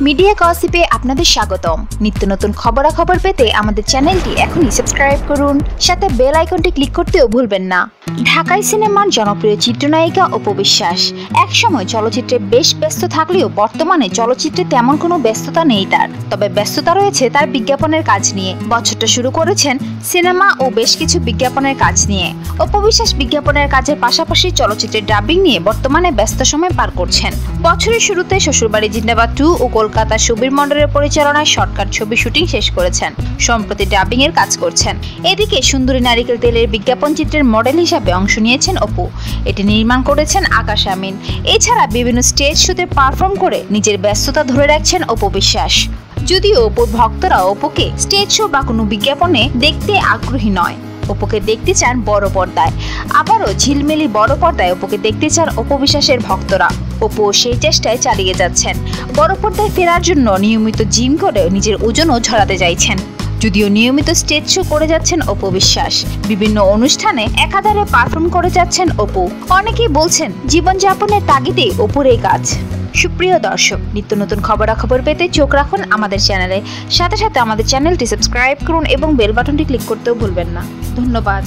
Media গসিপে আপনাদের স্বাগতম। নিত্য নতুন খবরাখবর পেতে আমাদের চ্যানেলটি এখনই সাবস্ক্রাইব করুন, সাথে বেল আইকনটি ক্লিক করতেও ভুলবেন না। ঢাকাই সিনেমার জনপ্রিয় চিত্রনায়িকা অপু বিশ্বাস একসময় চলচ্চিত্রে বেশ ব্যস্ত থাকলেও বর্তমানে চলচ্চিত্রে তেমন কোনো ব্যস্ততা নেই তার। তবে ব্যস্ততা রয়েছে তার বিজ্ঞাপনের কাজ নিয়ে। বছরটা শুরু করেছেন সিনেমা ও বেশ কিছু বিজ্ঞাপনের কাজ নিয়ে। অপু বিশ্বাস বিজ্ঞাপনের কাজের পাশাপাশি চলচ্চিত্রের ডাবিং নিয়ে বর্তমানে ব্যস্ত সময় পার করছেন। বছরের শুরুতে শ্বশুরবাড়ি জিন্দাবাদ 2 ও কলকাতা সুবীর মন্ডলের পরিচালনায় শর্টকাট ছবি শুটিং শেষ করেছেন। সম্প্রতি ডাবিং এর কাজ করছেন। এদিকে সুন্দরী নারিকেল তেলের বিজ্ঞাপন চিত্রের মডেল হিসাবে অংশ নিয়েছেন অপু। এটি নির্মাণ করেছেন আকাশ আমিন। এছাড়া বিভিন্ন স্টেজ শোতে পারফর্ম করে নিজের ব্যস্ততা ধরে রাখছেন অপু বিশ্বাস। যদিও অপুর ভক্তরা অপুকে স্টেজ শো বা কোনো বিজ্ঞাপনে দেখতে আগ্রহী নয়, অপুকে দেখতে চান বড় পর্দায়। আবারও ঝিলমিলি বড় পর্দায় অপুকে দেখতে চান অপু বিশ্বাসের ভক্তরা। অপু সেই চেষ্টায় চালিয়ে যাচ্ছেন। বড় পর্দায় ফেরার জন্য নিয়মিত জিম করে নিজের ওজনও ঝরাতে চাইছেন। যদিও নিয়মিত স্টেজ শো করে যাচ্ছেন অপু বিশ্বাস, বিভিন্ন অনুষ্ঠানে একাধারে পারফর্ম করে যাচ্ছেন অপু। অনেকেই বলছেন জীবনযাপনের তাগিদে অপুর এই কাজ। সুপ্রিয় দর্শক, নিত্য নতুন খবরাখবর পেতে চোখ রাখুন আমাদের চ্যানেলে। সাথে সাথে আমাদের চ্যানেলটি সাবস্ক্রাইব করুন এবং বেল বাটনটি ক্লিক করতেও ভুলবেন না। ধন্যবাদ।